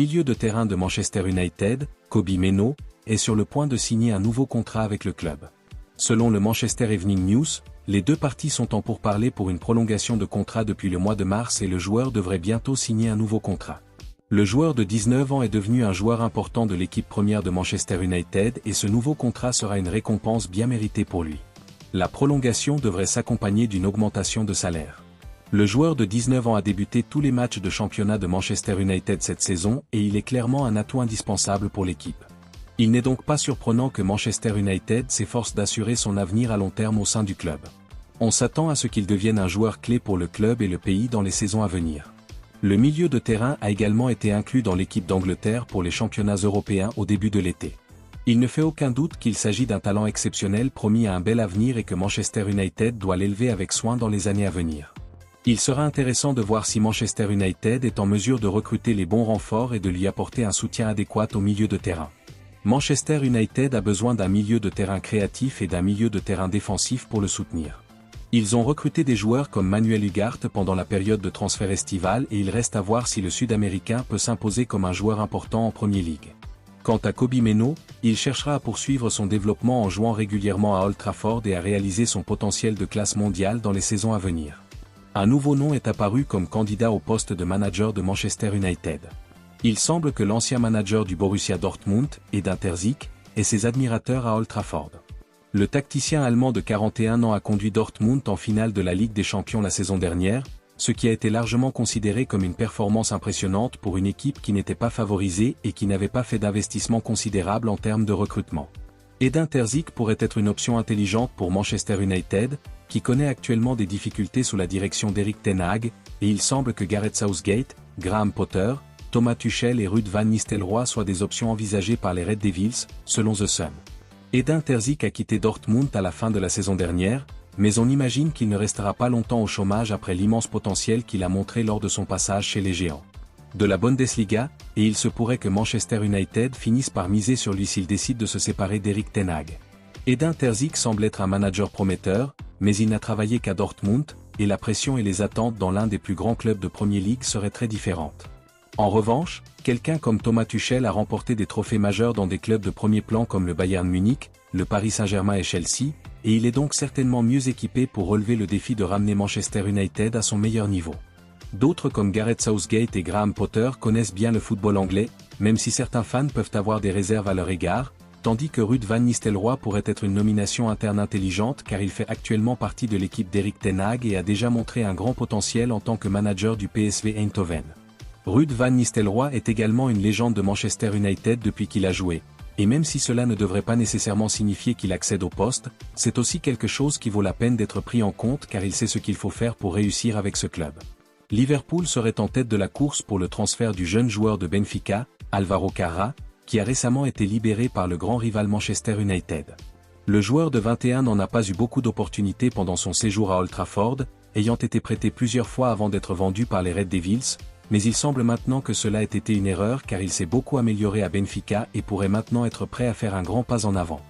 milieu de terrain de Manchester United, Kobbie Mainoo, est sur le point de signer un nouveau contrat avec le club. Selon le Manchester Evening News, les deux parties sont en pourparlers pour une prolongation de contrat depuis le mois de mars et le joueur devrait bientôt signer un nouveau contrat. Le joueur de 19 ans est devenu un joueur important de l'équipe première de Manchester United et ce nouveau contrat sera une récompense bien méritée pour lui. La prolongation devrait s'accompagner d'une augmentation de salaire. Le joueur de 19 ans a débuté tous les matchs de championnat de Manchester United cette saison et il est clairement un atout indispensable pour l'équipe. Il n'est donc pas surprenant que Manchester United s'efforce d'assurer son avenir à long terme au sein du club. On s'attend à ce qu'il devienne un joueur clé pour le club et le pays dans les saisons à venir. Le milieu de terrain a également été inclus dans l'équipe d'Angleterre pour les championnats européens au début de l'été. Il ne fait aucun doute qu'il s'agit d'un talent exceptionnel promis à un bel avenir et que Manchester United doit l'élever avec soin dans les années à venir. Il sera intéressant de voir si Manchester United est en mesure de recruter les bons renforts et de lui apporter un soutien adéquat au milieu de terrain. Manchester United a besoin d'un milieu de terrain créatif et d'un milieu de terrain défensif pour le soutenir. Ils ont recruté des joueurs comme Manuel Ugarte pendant la période de transfert estival et il reste à voir si le Sud-Américain peut s'imposer comme un joueur important en Premier League. Quant à Kobbie Mainoo, il cherchera à poursuivre son développement en jouant régulièrement à Old Trafford et à réaliser son potentiel de classe mondiale dans les saisons à venir. Un nouveau nom est apparu comme candidat au poste de manager de Manchester United. Il semble que l'ancien manager du Borussia Dortmund, Edin Terzic, ait ses admirateurs à Old Trafford. Le tacticien allemand de 41 ans a conduit Dortmund en finale de la Ligue des Champions la saison dernière, ce qui a été largement considéré comme une performance impressionnante pour une équipe qui n'était pas favorisée et qui n'avait pas fait d'investissement considérable en termes de recrutement. Edin Terzic pourrait être une option intelligente pour Manchester United, qui connaît actuellement des difficultés sous la direction d'Erik ten Hag, et il semble que Gareth Southgate, Graham Potter, Thomas Tuchel et Ruud van Nistelrooy soient des options envisagées par les Red Devils, selon The Sun. Edin Terzic a quitté Dortmund à la fin de la saison dernière, mais on imagine qu'il ne restera pas longtemps au chômage après l'immense potentiel qu'il a montré lors de son passage chez les géants de la Bundesliga, et il se pourrait que Manchester United finisse par miser sur lui s'il décide de se séparer d'Erik ten Hag. Edin Terzic semble être un manager prometteur, mais il n'a travaillé qu'à Dortmund, et la pression et les attentes dans l'un des plus grands clubs de Premier League seraient très différentes. En revanche, quelqu'un comme Thomas Tuchel a remporté des trophées majeurs dans des clubs de premier plan comme le Bayern Munich, le Paris Saint-Germain et Chelsea, et il est donc certainement mieux équipé pour relever le défi de ramener Manchester United à son meilleur niveau. D'autres comme Gareth Southgate et Graham Potter connaissent bien le football anglais, même si certains fans peuvent avoir des réserves à leur égard, tandis que Ruud van Nistelrooy pourrait être une nomination interne intelligente car il fait actuellement partie de l'équipe d'Erik ten Hag et a déjà montré un grand potentiel en tant que manager du PSV Eindhoven. Ruud van Nistelrooy est également une légende de Manchester United depuis qu'il a joué, et même si cela ne devrait pas nécessairement signifier qu'il accède au poste, c'est aussi quelque chose qui vaut la peine d'être pris en compte car il sait ce qu'il faut faire pour réussir avec ce club. Liverpool serait en tête de la course pour le transfert du jeune joueur de Benfica, Álvaro Carra, qui a récemment été libéré par le grand rival Manchester United. Le joueur de 21 ans n'a pas eu beaucoup d'opportunités pendant son séjour à Old Trafford, ayant été prêté plusieurs fois avant d'être vendu par les Red Devils, mais il semble maintenant que cela ait été une erreur car il s'est beaucoup amélioré à Benfica et pourrait maintenant être prêt à faire un grand pas en avant.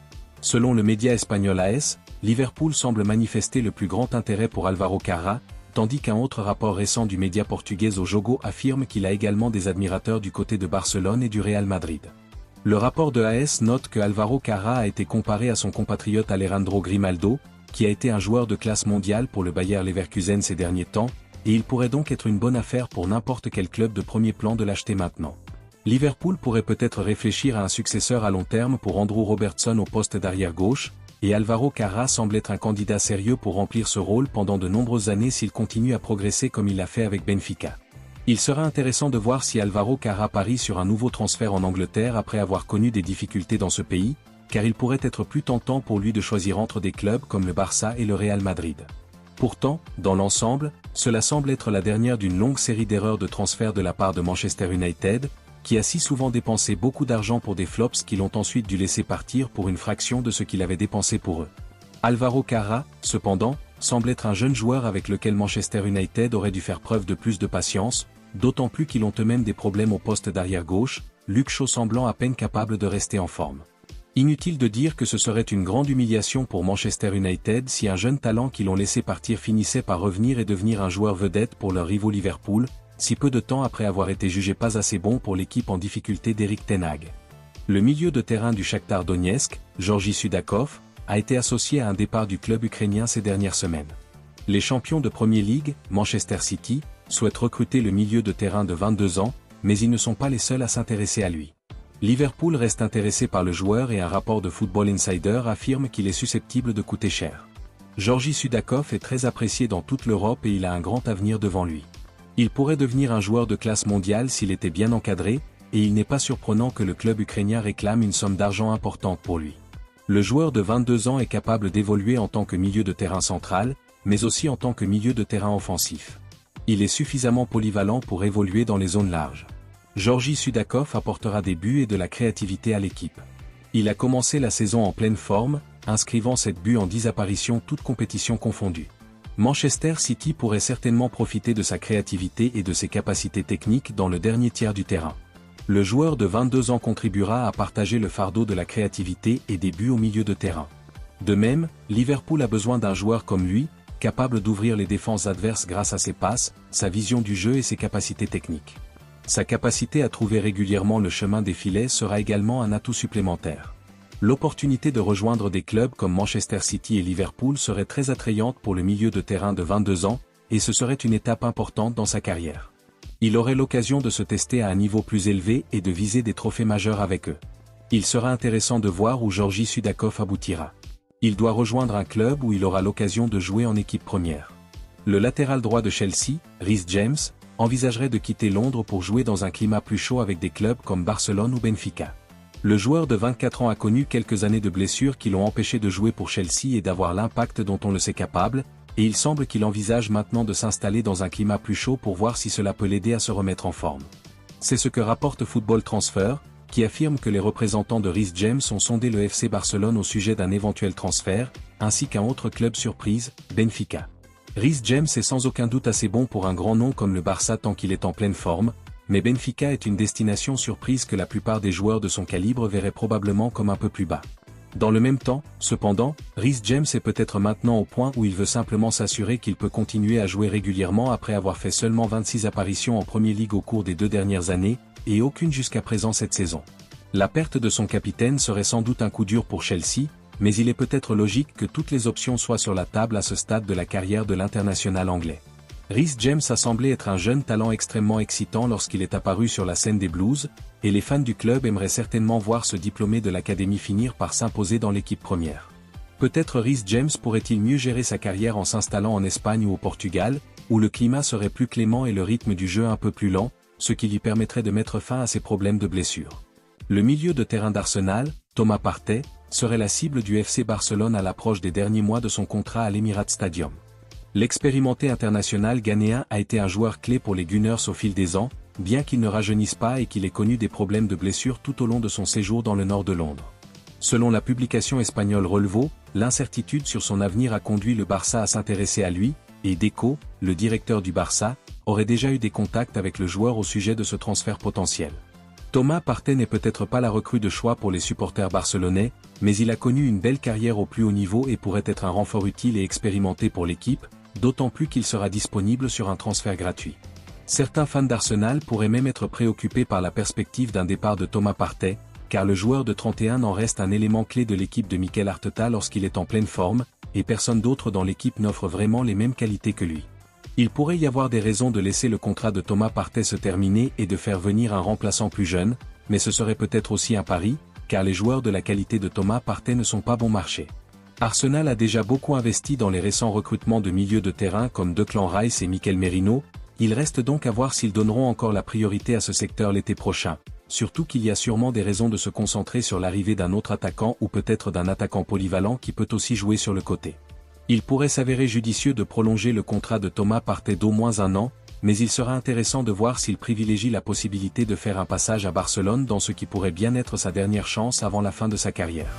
Selon le média espagnol AS, Liverpool semble manifester le plus grand intérêt pour Álvaro Carra, tandis qu'un autre rapport récent du média portugais O Jogo affirme qu'il a également des admirateurs du côté de Barcelone et du Real Madrid. Le rapport de AS note que Álvaro Carra a été comparé à son compatriote Alejandro Grimaldo, qui a été un joueur de classe mondiale pour le Bayer Leverkusen ces derniers temps, et il pourrait donc être une bonne affaire pour n'importe quel club de premier plan de l'acheter maintenant. Liverpool pourrait peut-être réfléchir à un successeur à long terme pour Andrew Robertson au poste d'arrière gauche, et Álvaro Carra semble être un candidat sérieux pour remplir ce rôle pendant de nombreuses années s'il continue à progresser comme il l'a fait avec Benfica. Il sera intéressant de voir si Álvaro Carra parie sur un nouveau transfert en Angleterre après avoir connu des difficultés dans ce pays, car il pourrait être plus tentant pour lui de choisir entre des clubs comme le Barça et le Real Madrid. Pourtant, dans l'ensemble, cela semble être la dernière d'une longue série d'erreurs de transfert de la part de Manchester United, qui a si souvent dépensé beaucoup d'argent pour des flops qui l'ont ensuite dû laisser partir pour une fraction de ce qu'il avait dépensé pour eux. Álvaro Carra, cependant, semble être un jeune joueur avec lequel Manchester United aurait dû faire preuve de plus de patience, d'autant plus qu'ils ont eux-mêmes des problèmes au poste d'arrière gauche, Luke Shaw semblant à peine capable de rester en forme. Inutile de dire que ce serait une grande humiliation pour Manchester United si un jeune talent qu'ils ont laissé partir finissait par revenir et devenir un joueur vedette pour leur rivaux Liverpool, si peu de temps après avoir été jugé pas assez bon pour l'équipe en difficulté d'Erik ten Hag. Le milieu de terrain du Shakhtar Donetsk, Georgi Sudakov, a été associé à un départ du club ukrainien ces dernières semaines. Les champions de Premier League, Manchester City, souhaitent recruter le milieu de terrain de 22 ans, mais ils ne sont pas les seuls à s'intéresser à lui. Liverpool reste intéressé par le joueur et un rapport de Football Insider affirme qu'il est susceptible de coûter cher. Georgi Sudakov est très apprécié dans toute l'Europe et il a un grand avenir devant lui. Il pourrait devenir un joueur de classe mondiale s'il était bien encadré, et il n'est pas surprenant que le club ukrainien réclame une somme d'argent importante pour lui. Le joueur de 22 ans est capable d'évoluer en tant que milieu de terrain central, mais aussi en tant que milieu de terrain offensif. Il est suffisamment polyvalent pour évoluer dans les zones larges. Georgi Sudakov apportera des buts et de la créativité à l'équipe. Il a commencé la saison en pleine forme, inscrivant 7 buts en 10 apparitions toutes compétitions confondues. Manchester City pourrait certainement profiter de sa créativité et de ses capacités techniques dans le dernier tiers du terrain. Le joueur de 22 ans contribuera à partager le fardeau de la créativité et des buts au milieu de terrain. De même, Liverpool a besoin d'un joueur comme lui, capable d'ouvrir les défenses adverses grâce à ses passes, sa vision du jeu et ses capacités techniques. Sa capacité à trouver régulièrement le chemin des filets sera également un atout supplémentaire. L'opportunité de rejoindre des clubs comme Manchester City et Liverpool serait très attrayante pour le milieu de terrain de 22 ans, et ce serait une étape importante dans sa carrière. Il aurait l'occasion de se tester à un niveau plus élevé et de viser des trophées majeurs avec eux. Il sera intéressant de voir où Georgi Sudakov aboutira. Il doit rejoindre un club où il aura l'occasion de jouer en équipe première. Le latéral droit de Chelsea, Reece James, envisagerait de quitter Londres pour jouer dans un climat plus chaud avec des clubs comme Barcelone ou Benfica. Le joueur de 24 ans a connu quelques années de blessures qui l'ont empêché de jouer pour Chelsea et d'avoir l'impact dont on le sait capable, et il semble qu'il envisage maintenant de s'installer dans un climat plus chaud pour voir si cela peut l'aider à se remettre en forme. C'est ce que rapporte Football Transfer, qui affirme que les représentants de Reece James ont sondé le FC Barcelone au sujet d'un éventuel transfert, ainsi qu'un autre club surprise, Benfica. Reece James est sans aucun doute assez bon pour un grand nom comme le Barça tant qu'il est en pleine forme, mais Benfica est une destination surprise que la plupart des joueurs de son calibre verraient probablement comme un peu plus bas. Dans le même temps, cependant, Reece James est peut-être maintenant au point où il veut simplement s'assurer qu'il peut continuer à jouer régulièrement après avoir fait seulement 26 apparitions en Premier League au cours des 2 dernières années, et aucune jusqu'à présent cette saison. La perte de son capitaine serait sans doute un coup dur pour Chelsea, mais il est peut-être logique que toutes les options soient sur la table à ce stade de la carrière de l'international anglais. Reece James a semblé être un jeune talent extrêmement excitant lorsqu'il est apparu sur la scène des Blues, et les fans du club aimeraient certainement voir ce diplômé de l'académie finir par s'imposer dans l'équipe première. Peut-être Reece James pourrait-il mieux gérer sa carrière en s'installant en Espagne ou au Portugal, où le climat serait plus clément et le rythme du jeu un peu plus lent, ce qui lui permettrait de mettre fin à ses problèmes de blessure. Le milieu de terrain d'Arsenal, Thomas Partey, serait la cible du FC Barcelone à l'approche des derniers mois de son contrat à l'Emirates Stadium. L'expérimenté international ghanéen a été un joueur clé pour les Gunners au fil des ans, bien qu'il ne rajeunisse pas et qu'il ait connu des problèmes de blessure tout au long de son séjour dans le nord de Londres. Selon la publication espagnole Relevo, l'incertitude sur son avenir a conduit le Barça à s'intéresser à lui, et Deco, le directeur du Barça, aurait déjà eu des contacts avec le joueur au sujet de ce transfert potentiel. Thomas Partey n'est peut-être pas la recrue de choix pour les supporters barcelonais, mais il a connu une belle carrière au plus haut niveau et pourrait être un renfort utile et expérimenté pour l'équipe, d'autant plus qu'il sera disponible sur un transfert gratuit. Certains fans d'Arsenal pourraient même être préoccupés par la perspective d'un départ de Thomas Partey, car le joueur de 31 ans reste un élément clé de l'équipe de Mikel Arteta lorsqu'il est en pleine forme, et personne d'autre dans l'équipe n'offre vraiment les mêmes qualités que lui. Il pourrait y avoir des raisons de laisser le contrat de Thomas Partey se terminer et de faire venir un remplaçant plus jeune, mais ce serait peut-être aussi un pari, car les joueurs de la qualité de Thomas Partey ne sont pas bon marché. Arsenal a déjà beaucoup investi dans les récents recrutements de milieux de terrain comme Declan Rice et Mikel Merino, il reste donc à voir s'ils donneront encore la priorité à ce secteur l'été prochain, surtout qu'il y a sûrement des raisons de se concentrer sur l'arrivée d'un autre attaquant ou peut-être d'un attaquant polyvalent qui peut aussi jouer sur le côté. Il pourrait s'avérer judicieux de prolonger le contrat de Thomas Partey d'au moins 1 an, mais il sera intéressant de voir s'il privilégie la possibilité de faire un passage à Barcelone dans ce qui pourrait bien être sa dernière chance avant la fin de sa carrière.